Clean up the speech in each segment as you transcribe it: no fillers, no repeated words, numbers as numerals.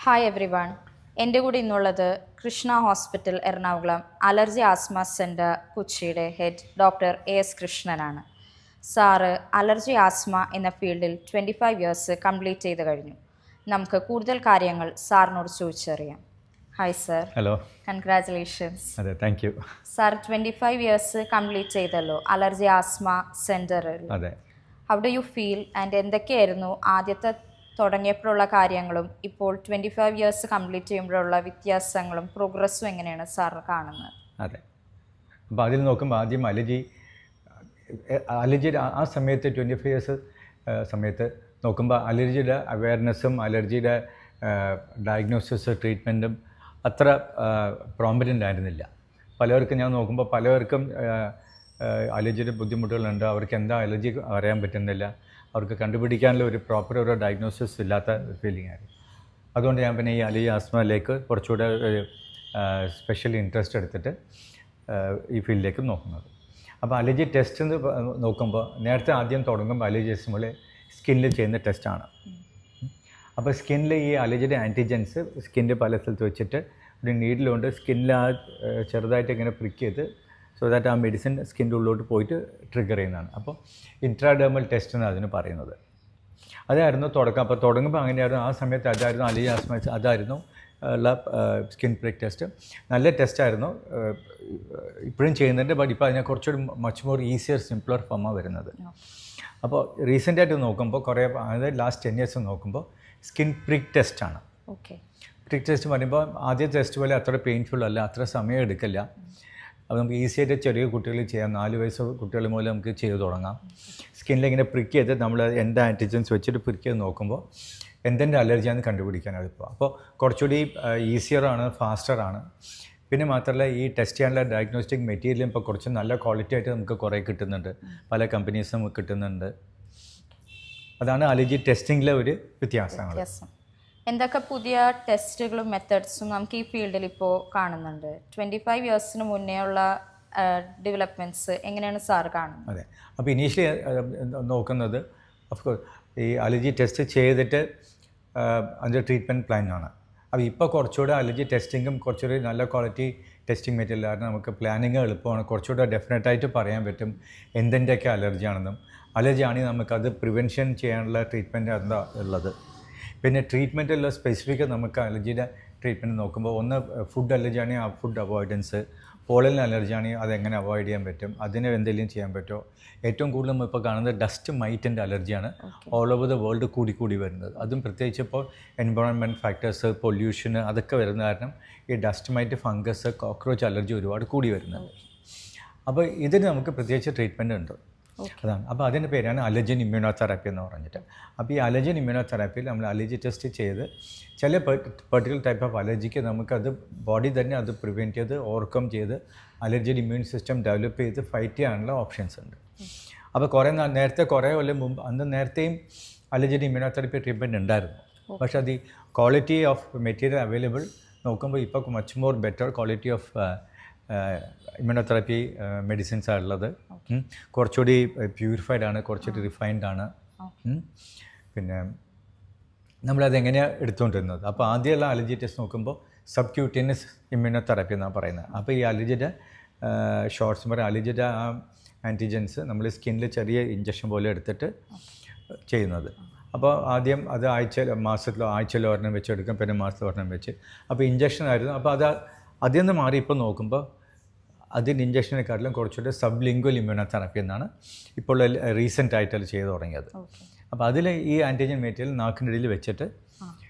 Hi every one. എൻ്റെ കൂടെ ഇന്നുള്ളത് Krishna hospital Ernakulam allergy asthma centre കൊച്ചിയുടെ ഹെഡ് ഡോക്ടർ എസ് കൃഷ്ണനാണ്. സാറ് അലർജി ആസ്മ എന്ന ഫീൽഡിൽ 25 ഇയേഴ്സ് കംപ്ലീറ്റ് ചെയ്ത് കഴിഞ്ഞു. നമുക്ക് കൂടുതൽ കാര്യങ്ങൾ സാറിനോട് ചോദിച്ചറിയാം. Hi sir. ഹലോ. കൺഗ്രാറ്റുലേഷൻസ്. അതെ, thank you. Sir 25 years complete ചെയ്തല്ലോ അലർജി ആസ്മ സെൻറ്ററിൽ. അതെ. How do you feel and എന്തൊക്കെയായിരുന്നു ആദ്യത്തെ തുടങ്ങിയപ്പോഴുള്ള കാര്യങ്ങളും ഇപ്പോൾ 25 ഇയേഴ്സ് കംപ്ലീറ്റ് ചെയ്യുമ്പോഴുള്ള വ്യത്യാസങ്ങളും പ്രോഗ്രസ്സും എങ്ങനെയാണ് സാർ കാണുന്നത്? അതെ, അപ്പോൾ അതിൽ നോക്കുമ്പോൾ ആദ്യം അലർജി ആ സമയത്ത് 25 ഇയേഴ്സ് സമയത്ത് നോക്കുമ്പോൾ അലർജിയുടെ അവയർനെസ്സും അലർജിയുടെ ഡയഗ്നോസിസ് ട്രീറ്റ്മെൻറ്റും അത്ര പ്രോമിനൻ്റ് ആയിരുന്നില്ല. പലർക്കും ഞാൻ നോക്കുമ്പോൾ പലർക്കും അലർജിയുടെ ബുദ്ധിമുട്ടുകളുണ്ട്. അവർക്ക് എന്താ അലർജി അറിയാൻ പറ്റുന്നില്ല. അവർക്ക് കണ്ടുപിടിക്കാനുള്ള ഒരു പ്രോപ്പർ ഒരു ഡയഗ്നോസിസ് ഇല്ലാത്ത ഫീലിംഗ് ആയിരുന്നു. അതുകൊണ്ട് ഞാൻ പിന്നെ ഈ അലർജി ആസ്മയിലേക്ക് കുറച്ചുകൂടെ സ്പെഷ്യൽ ഇൻട്രസ്റ്റ് എടുത്തിട്ട് ഈ ഫീൽഡിലേക്ക് നോക്കുന്നത്. അപ്പോൾ അലർജി ടെസ്റ്റ് എന്ന് നോക്കുമ്പോൾ നേരത്തെ ആദ്യം തുടങ്ങുമ്പോൾ അലർജി നമ്മൾ സ്കിന്നിൽ ചെയ്യുന്ന ടെസ്റ്റാണ്. അപ്പോൾ സ്കിന്നിൽ ഈ അലർജിയുടെ ആൻറ്റിജൻസ് സ്കിന്നിൻ്റെ പല സ്ഥലത്ത് വെച്ചിട്ട് ഒരു നീഡിലുകൊണ്ട് സ്കിന്നിൽ ചെറുതായിട്ട് ഇങ്ങനെ പ്രിക്ക് ചെയ്ത് സോ ദാറ്റ് ആ മെഡിസിൻ സ്കിൻ്റെ ഉള്ളിലോട്ട് പോയിട്ട് ട്രിഗർ ചെയ്യുന്നതാണ്. അപ്പോൾ ഇൻട്രാഡെർമൽ ടെസ്റ്റ് എന്നാണ് അതിന് പറയുന്നത്. അതായിരുന്നു തുടക്കം. അപ്പോൾ തുടങ്ങുമ്പോൾ അങ്ങനെയായിരുന്നു. ആ സമയത്ത് അതായിരുന്നു അലർജി ആസ്മ, അതായിരുന്നു ഉള്ള സ്കിൻ പ്രിക്ക് ടെസ്റ്റ്. നല്ല ടെസ്റ്റായിരുന്നു, ഇപ്പോഴും ചെയ്യുന്നുണ്ട്. ബട്ട് ഇപ്പോൾ അതിനെ കുറച്ചുകൂടി മച്ച് മോർ ഈസിയർ സിംപ്ലർ ഫോമാണ് വരുന്നത്. അപ്പോൾ റീസെൻ്റായിട്ട് നോക്കുമ്പോൾ കുറേ, അതായത് ലാസ്റ്റ് 10 ഇയേഴ്സ് നോക്കുമ്പോൾ സ്കിൻ പ്രിക്ക് ടെസ്റ്റാണ്. ഓക്കെ. പ്രിക്ക് ടെസ്റ്റ് പറയുമ്പോൾ ആദ്യ ടെസ്റ്റ് പോലെ അത്ര പെയിൻഫുൾ അല്ല, അത്ര സമയം എടുക്കില്ല. അപ്പോൾ നമുക്ക് ഈസിയായിട്ട് ചെറിയ കുട്ടികളിൽ ചെയ്യാം. 4 വയസ്സ് കുട്ടികൾ മുതൽ നമുക്ക് ചെയ്ത് തുടങ്ങാം. സ്കിന്നിലിങ്ങനെ പ്രിക്ക് ചെയ്ത് നമ്മൾ എന്താ ആൻറ്റിജൻസ് വെച്ചിട്ട് പ്രിക്ക് ചെയ്ത് നോക്കുമ്പോൾ എന്തെൻ്റെ അലർജിയാണെന്ന് കണ്ടുപിടിക്കാൻ എളുപ്പം. അപ്പോൾ കുറച്ചുകൂടി ഈസിയറാണ്, ഫാസ്റ്ററാണ്. പിന്നെ മാത്രമല്ല ഈ ടെസ്റ്റ് ചെയ്യാനുള്ള ഡയഗ്നോസ്റ്റിക് മെറ്റീരിയലും ഇപ്പോൾ കുറച്ച് നല്ല ക്വാളിറ്റി ആയിട്ട് നമുക്ക് കുറേ കിട്ടുന്നുണ്ട്. പല കമ്പനീസും കിട്ടുന്നുണ്ട്. അതാണ് അലർജി ടെസ്റ്റിങ്ങിലെ ഒരു വ്യത്യാസങ്ങൾ. എന്തൊക്കെ പുതിയ ടെസ്റ്റുകളും മെത്തേഡ്സും നമുക്ക് ഈ ഫീൽഡിൽ ഇപ്പോൾ കാണുന്നുണ്ട്? 25 ഇയേഴ്സിന് മുന്നേ ഉള്ള ഡെവലപ്മെൻറ്റ്സ് എങ്ങനെയാണ് സാർ കാണുന്നത്? അതെ, അപ്പോൾ ഇനീഷ്യലി നോക്കുന്നത് ഓഫ്കോഴ്സ് ഈ അലർജി ടെസ്റ്റ് ചെയ്തിട്ട് അതിൻ്റെ ട്രീറ്റ്മെൻറ്റ് പ്ലാനാണ്. അപ്പോൾ ഇപ്പോൾ കുറച്ചുകൂടെ അലർജി ടെസ്റ്റിങ്ങും കുറച്ചുകൂടി നല്ല ക്വാളിറ്റി ടെസ്റ്റിംഗ് മെറ്റീരിയൽ കാരണം നമുക്ക് പ്ലാനിങ് എളുപ്പമാണ്. കുറച്ചുകൂടെ ഡെഫിനറ്റായിട്ട് പറയാൻ പറ്റും എന്തിൻ്റെയൊക്കെ അലർജിയാണെന്നും. അലർജി ആണെങ്കിൽ നമുക്കത് പ്രിവെൻഷൻ ചെയ്യാനുള്ള ട്രീറ്റ്മെൻറ്റ് എന്താ ഉള്ളത്. പിന്നെ ട്രീറ്റ്മെൻറ്റുള്ള സ്പെസിഫിക് നമുക്ക് അലർജിയുടെ ട്രീറ്റ്മെൻറ്റ് നോക്കുമ്പോൾ ഒന്ന് ഫുഡ് അലർജി ആണെങ്കിൽ ആ ഫുഡ് അവോയ്ഡൻസ്, പോളൻ അലർജി ആണെങ്കിൽ അതെങ്ങനെ അവോയ്ഡ് ചെയ്യാൻ പറ്റും, അതിന് എന്തെങ്കിലും ചെയ്യാൻ പറ്റുമോ. ഏറ്റവും കൂടുതൽ നമ്മൾ ഇപ്പോൾ കാണുന്നത് ഡസ്റ്റ് മൈറ്റിൻ്റെ അലർജിയാണ് ഓൾ ഓവർ ദ വേൾഡ് കൂടി വരുന്നത്. അതും പ്രത്യേകിച്ച് ഇപ്പോൾ എൻവയോൺമെൻറ്റ് ഫാക്ടേഴ്സ്, പൊല്യൂഷന് അതൊക്കെ വരുന്ന കാരണം ഈ dust might, fungus, cockroach allergy ഒരുപാട് കൂടി വരുന്നത്. അപ്പോൾ ഇതിന് നമുക്ക് പ്രത്യേകിച്ച് ട്രീറ്റ്മെൻറ്റ് ഉണ്ട്. അതാണ്. അപ്പോൾ അതിൻ്റെ പേരാണ് അലർജൻ ഇമ്മ്യൂണോതെറാപ്പി എന്ന് പറഞ്ഞിട്ട്. അപ്പോൾ ഈ അലർജൻ ഇമ്മ്യൂണോതെറാപ്പിയിൽ നമ്മൾ അലർജി ടെസ്റ്റ് ചെയ്ത് ചില പെർട്ടിക്കുലർ ടൈപ്പ് ഓഫ് അലർജിക്ക് നമുക്കത് ബോഡി തന്നെ അത് പ്രിവെൻറ്റ് ചെയ്ത് ഓവർകം ചെയ്ത് അലർജൻ ഇമ്മ്യൂൺ സിസ്റ്റം ഡെവലപ്പ് ചെയ്ത് ഫൈറ്റ് ചെയ്യാനുള്ള ഓപ്ഷൻസ് ഉണ്ട്. അപ്പോൾ നേരത്തെ കുറേ കൊല്ലം മുമ്പ് നേരത്തെയും അലർജൻ ഇമ്മ്യൂണോതെറാപ്പി ട്രീറ്റ്മെൻറ്റ് ഉണ്ടായിരുന്നു. പക്ഷേ അത് ഈ ക്വാളിറ്റി ഓഫ് മെറ്റീരിയൽ അവൈലബിൾ നോക്കുമ്പോൾ ഇപ്പോൾ much more better quality of immunotherapy മെഡിസിൻസാണ് ഉള്ളത്. കുറച്ചുകൂടി പ്യൂരിഫൈഡ് ആണ്, കുറച്ചുകൂടി റിഫൈൻഡ് ആണ്. പിന്നെ നമ്മളതെങ്ങനെയാണ് എടുത്തുകൊണ്ടിരുന്നത്. അപ്പോൾ ആദ്യമുള്ള അലർജി ടെസ്റ്റ് നോക്കുമ്പോൾ സബ്ക്യൂട്ടേനിയസ് ഇമ്മ്യൂണോതെറാപ്പി എന്നാണ് പറയുന്നത്. അപ്പോൾ ഈ അലർജിയുടെ ഷോർട്ട്സ് പറയും അലർജിയുടെ ആ ആൻറ്റിജൻസ് നമ്മൾ സ്കിന്നിൽ ചെറിയ ഇഞ്ചക്ഷൻ പോലെ എടുത്തിട്ട് ചെയ്യുന്നത്. അപ്പോൾ ആദ്യം അത് ആഴ്ചയിൽ ഒരെണ്ണം വെച്ച് എടുക്കും, പിന്നെ മാസത്തിൽ ഒരെണ്ണം വെച്ച്. അപ്പോൾ ഇഞ്ചക്ഷൻ ആയിരുന്നു. അപ്പോൾ അതിൽ നിന്ന് മാറി ഇപ്പോൾ നോക്കുമ്പോൾ അതിൻ്റെ ഇഞ്ചക്ഷനെക്കാട്ടിലും കുറച്ചുകൂടി സബ് ലിംഗ്വൽ ഇമ്മ്യൂണോതെറാപ്പി എന്നാണ് ഇപ്പോൾ റീസെൻ്റ് ആയിട്ട് ചെയ്ത് തുടങ്ങിയത്. അപ്പോൾ അതിൽ ഈ ആൻറ്റിജൻ മെറ്റീരിയൽ നാക്കിൻ്റെ ഇടയിൽ വെച്ചിട്ട്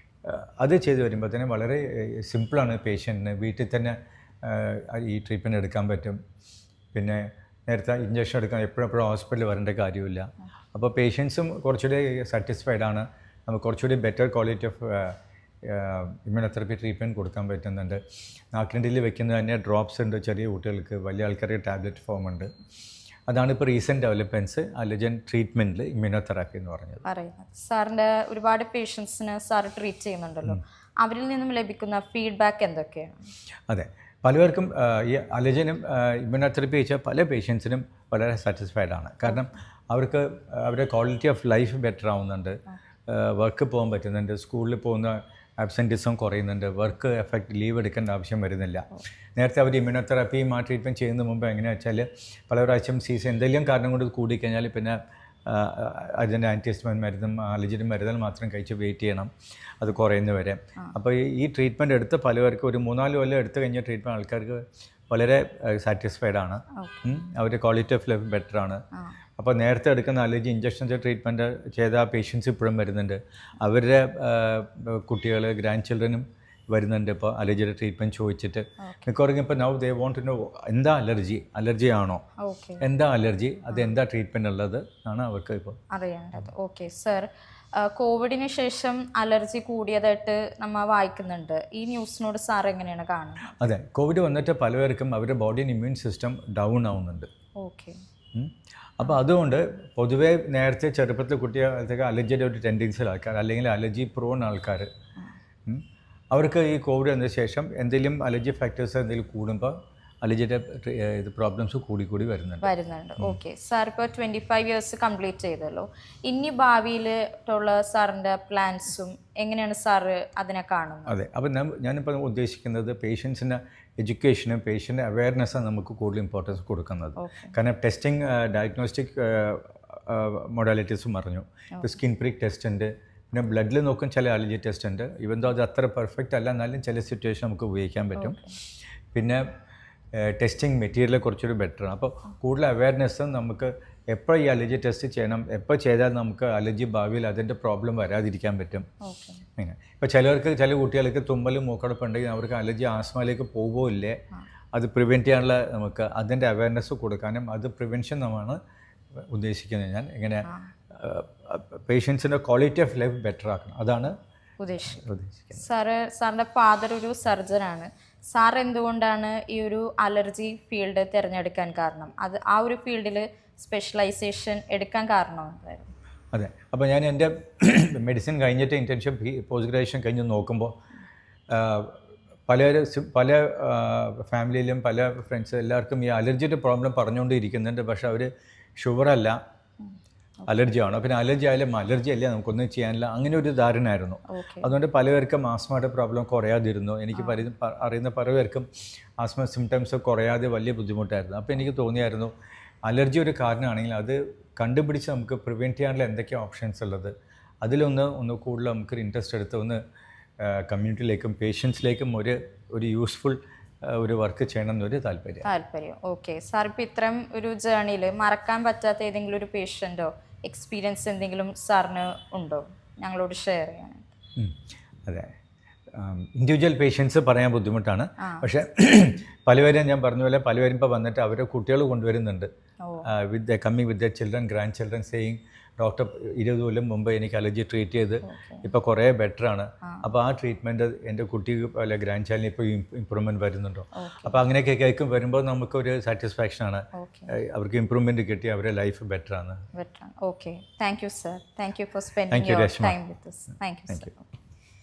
അത് ചെയ്ത് വരുമ്പോഴത്തേനും വളരെ സിമ്പിളാണ്. പേഷ്യൻറ്റിന് വീട്ടിൽ തന്നെ ഈ ട്രീറ്റ്മെൻറ്റ് എടുക്കാൻ പറ്റും. പിന്നെ നേരത്തെ ഇഞ്ചക്ഷൻ എടുക്കാൻ എപ്പോഴും ഹോസ്പിറ്റലിൽ വരേണ്ട കാര്യമില്ല. അപ്പോൾ പേഷ്യൻസും കുറച്ചുകൂടി സാറ്റിസ്ഫൈഡ് ആണ്. നമുക്ക് കുറച്ചുകൂടി better quality of immunotherapy treatment കൊടുക്കാൻ പറ്റുന്നുണ്ട്. നാക്കിനിടയിൽ വെക്കുന്നത് തന്നെ ഡ്രോപ്സ് ഉണ്ട് ചെറിയ കുട്ടികൾക്ക്, വലിയ ആൾക്കാർക്ക് ടാബ്ലറ്റ് ഫോം ഉണ്ട്. അതാണ് ഇപ്പോൾ റീസെൻറ്റ് ഡെവലപ്മെൻറ്റ്സ് അലർജൻ ട്രീറ്റ്മെൻറ്റിൽ ഇമ്മ്യൂണോതെറാപ്പി എന്ന് പറഞ്ഞത്. സാറിൻ്റെ ഒരുപാട് പേഷ്യൻസിന് സാർ ട്രീറ്റ് ചെയ്യുന്നുണ്ടല്ലോ, അവരിൽ നിന്നും ലഭിക്കുന്ന ഫീഡ്ബാക്ക് എന്തൊക്കെയാണ്? അതെ, പലവർക്കും ഈ അലർജനും ഇമ്മ്യൂണോതെറാപ്പി വെച്ചാൽ പല പേഷ്യൻസിനും വളരെ സാറ്റിസ്ഫൈഡ് ആണ്. കാരണം അവർക്ക് അവരുടെ ക്വാളിറ്റി ഓഫ് ലൈഫ് ബെറ്റർ ആവുന്നുണ്ട്, വർക്ക് പോകാൻ പറ്റുന്നുണ്ട്, സ്കൂളിൽ പോകുന്ന ആബ്സെൻറ്റിസം കുറയുന്നുണ്ട്, വർക്ക് എഫക്റ്റ് ലീവ് എടുക്കേണ്ട ആവശ്യം വരുന്നില്ല. നേരത്തെ അവർ ഇമ്മ്യൂണോതെറാപ്പിയും ആ ട്രീറ്റ്മെൻറ്റ് ചെയ്യുന്ന മുമ്പ് എങ്ങനെയാണെന്ന് വെച്ചാൽ പല പ്രാവശ്യം സീസൺ എന്തെങ്കിലും കാരണം കൊണ്ട് കൂടിക്കഴിഞ്ഞാൽ പിന്നെ അതിൻ്റെ ആൻറ്റിഹിസ്റ്റമിൻ മരുന്നും അലർജിയുടെ മരുന്നുകൾ മാത്രം കഴിച്ച് വെയിറ്റ് ചെയ്യണം അത് കുറയുന്നവരെ. അപ്പോൾ ഈ ട്രീറ്റ്മെൻറ്റ് എടുത്ത് പലവർക്കും ഒരു 3-4 കൊല്ലം എടുത്തു കഴിഞ്ഞ ട്രീറ്റ്മെൻറ്റ് ആൾക്കാർക്ക് വളരെ സാറ്റിസ്ഫൈഡ് ആണ്. അവരുടെ ക്വാളിറ്റി ഓഫ് ലൈഫ് ബെറ്റർ ആണ്. അപ്പോൾ നേരത്തെ എടുക്കുന്ന അലർജി ഇഞ്ചക്ഷൻസ് ട്രീറ്റ്മെൻറ്റ് ചെയ്ത പേഷ്യൻസ് ഇപ്പോഴും വരുന്നുണ്ട്. അവരുടെ കുട്ടികൾ ഗ്രാൻഡ് ചിൽഡ്രനും വരുന്നുണ്ട് ഇപ്പോൾ അലർജിയുടെ ട്രീറ്റ്മെൻറ്റ് ചോദിച്ചിട്ട്. മിക്കവാറും ഇപ്പോൾ now they want to know എന്താ അലർജി ആണോ, എന്താ അലർജി, അത് എന്താ ട്രീറ്റ്മെൻറ്റ് ഉള്ളത് ആണ് അവർക്ക് ഇപ്പോൾ അറിയേണ്ടത്. ഓക്കെ സർ, കോവിഡിന് ശേഷം അലർജി കൂടിയതായിട്ട് നമ്മൾ വായിക്കുന്നുണ്ട്. ഈ ന്യൂസിനോട് സാർ എങ്ങനെയാണ് കാണുന്നത്? അതെ, കോവിഡ് വന്നിട്ട് പലവർക്കും അവരുടെ ബോഡിയുടെ ഇമ്മ്യൂൺ സിസ്റ്റം ഡൗൺ ആവുന്നുണ്ട്. ഓക്കെ. അപ്പോൾ അതുകൊണ്ട് പൊതുവേ നേരത്തെ ചെറുപ്പത്തിൽ കുട്ടികൾക്ക് അലർജിയുടെ ഒരു ടെൻഡൻസിയിൽ ആൾക്കാർ അല്ലെങ്കിൽ അലർജി പ്രോൺ ആൾക്കാർ അവർക്ക് ഈ കോവിഡ് വന്നതിന് ശേഷം എന്തെങ്കിലും അലർജി ഫാക്ടേഴ്സ് എന്തെങ്കിലും കൂടുമ്പോൾ അലർജിയുടെ ഇത് പ്രോബ്ലംസ് കൂടി വരുന്നുണ്ട്. ഓക്കെ സാർ, ഇപ്പോൾ 25 ഇയേഴ്സ് കംപ്ലീറ്റ് ചെയ്തല്ലോ. ഇനി ഭാവിയിലുള്ള സാറിൻ്റെ പ്ലാൻസും എങ്ങനെയാണ് സാറ് അതിനെ കാണുന്നത്? അതെ, അപ്പോൾ ഞാനിപ്പോൾ ഉദ്ദേശിക്കുന്നത് പേഷ്യൻസിൻ്റെ എഡ്യൂക്കേഷനും പേഷ്യൻ്റ് അവയർനെസ്സാണ് നമുക്ക് കൂടുതൽ ഇമ്പോർട്ടൻസ് കൊടുക്കുന്നത്. കാരണം ടെസ്റ്റിംഗ് ഡയഗ്നോസ്റ്റിക് മൊഡാലിറ്റീസും പറഞ്ഞു. ഇപ്പോൾ സ്കിൻ പ്രിക്ക് ടെസ്റ്റ് ഉണ്ട്, പിന്നെ ബ്ലഡിൽ നോക്കും ചില അലർജി ടെസ്റ്റ് ഉണ്ട്. ഇവൻ ദോ അത് അത്ര പെർഫെക്റ്റ് അല്ല, എന്നാലും ചില സിറ്റുവേഷൻ നമുക്ക് ഉപയോഗിക്കാൻ പറ്റും. പിന്നെ ടെസ്റ്റിംഗ് മെറ്റീരിയൽ കുറച്ചൊരു ബെറ്ററാണ്. അപ്പോൾ കൂടുതൽ അവയർനെസ്സും നമുക്ക് എപ്പോൾ ഈ അലർജി ടെസ്റ്റ് ചെയ്യണം, എപ്പോൾ ചെയ്താൽ നമുക്ക് അലർജി ഭാവിയിൽ അതിൻ്റെ പ്രോബ്ലം വരാതിരിക്കാൻ പറ്റും. അങ്ങനെ ഇപ്പോൾ ചില കുട്ടികൾക്ക് തുമ്മലും മൂക്കടപ്പ് ഉണ്ടെങ്കിൽ അവർക്ക് അലർജി ആസ്മയിലേക്ക് പോവുകയില്ലേ, അത് പ്രിവെൻറ്റ് ചെയ്യാനുള്ള നമുക്ക് അതിൻ്റെ അവയർനെസ് കൊടുക്കാനും അത് പ്രിവെൻഷൻ എന്നാണ് ഉദ്ദേശിക്കുന്നത്. ഞാൻ ഇങ്ങനെ പേഷ്യൻസിൻ്റെ ക്വാളിറ്റി ഓഫ് ലൈഫ് ബെറ്റർ ആക്കണം, അതാണ് ഉദ്ദേശിക്കുന്നത്. സാറിൻ്റെ ഫാദർ ഒരു സർജനാണ്. സാർ എന്തുകൊണ്ടാണ് ഈ ഒരു അലർജി ഫീൽഡ് തിരഞ്ഞെടുക്കാൻ കാരണം? അത് ആ ഒരു ഫീൽഡിൽ സ്പെഷ്യലൈസേഷൻ എടുക്കാൻ കാരണം എന്തായിരുന്നു? അതെ, അപ്പോൾ ഞാൻ എൻ്റെ മെഡിസിൻ കഴിഞ്ഞിട്ട് ഇൻറ്റേൺഷിപ്പ് പോസ്റ്റ് ഗ്രാജുവേഷൻ കഴിഞ്ഞ് നോക്കുമ്പോൾ പല ഫാമിലിയിലും പല ഫ്രണ്ട്സ് എല്ലാവർക്കും ഈ അലർജിയുടെ പ്രോബ്ലം പറഞ്ഞുകൊണ്ടിരിക്കുന്നുണ്ട്. പക്ഷെ അവർ ഷുഗറല്ല അലർജിയാണോ, പിന്നെ അലർജി ആയാലും അലർജി അല്ലേ, നമുക്കൊന്നും ചെയ്യാനില്ല, അങ്ങനെ ഒരു ധാരണയായിരുന്നു. അതുകൊണ്ട് പലവർക്കും ആസ്മയുടെ പ്രോബ്ലം കുറയാതിരുന്നു. എനിക്ക് അറിയുന്ന പലവർക്കും ആസ്മ സിംറ്റംസ് കുറയാതെ വലിയ ബുദ്ധിമുട്ടായിരുന്നു. അപ്പോൾ എനിക്ക് തോന്നിയായിരുന്നു അലർജി ഒരു കാരണമാണെങ്കിൽ അത് കണ്ടുപിടിച്ച് നമുക്ക് പ്രിവെൻറ്റ് ചെയ്യാനുള്ള എന്തൊക്കെയാണ് ഓപ്ഷൻസ് ഉള്ളത്, അതിലൊന്ന് കൂടുതൽ നമുക്കൊരു ഇൻട്രസ്റ്റ് എടുത്ത് ഒന്ന് കമ്മ്യൂണിറ്റിയിലേക്കും പേഷ്യൻസിലേക്കും ഒരു യൂസ്ഫുൾ ഒരു വർക്ക് ചെയ്യണം എന്നൊരു താല്പര്യം. ഓക്കെ സാർ, ഇപ്പോൾ ഇത്രയും ഒരു ജേർണിയിൽ മറക്കാൻ പറ്റാത്ത ഏതെങ്കിലും ഒരു പേഷ്യൻറ്റോ എക്സ്പീരിയൻസ് എന്തെങ്കിലും സാറിന് ഉണ്ടോ ഞങ്ങളോട് ഷെയർ ചെയ്യാൻ? അതെ, ഇൻഡിവിജ്വൽ പേഷ്യൻസ് പറയാൻ ബുദ്ധിമുട്ടാണ്. പക്ഷേ പലവരും ഞാൻ പറഞ്ഞ പോലെ പലവരും ഇപ്പോൾ വന്നിട്ട് അവരുടെ കുട്ടികൾ കൊണ്ടുവരുന്നുണ്ട് coming with the children grand children saying doctor 20 കൊല്ലം മുമ്പ് എനിക്ക് അലർജി ട്രീറ്റ് ചെയ്ത് ഇപ്പോൾ കുറേ ബെറ്ററാണ്. അപ്പോൾ ആ ട്രീറ്റ്മെൻറ്റ് എൻ്റെ കുട്ടിക്ക് അല്ലെ ഗ്രാൻഡ് ചൈൽഡിന് ഇപ്പോൾ ഇമ്പ്രൂവ്മെൻറ്റ് വരുന്നുണ്ടോ. അപ്പോൾ അങ്ങനെയൊക്കെ വരുമ്പോൾ നമുക്കൊരു സാറ്റിസ്ഫാക്ഷനാണ്, അവർക്ക് ഇമ്പ്രൂവ്മെൻറ്റ് കിട്ടി, അവരുടെ ലൈഫ് ബെറ്ററാണ്. Okay, thank you sir. Thank you for spending your time with us. Thank U.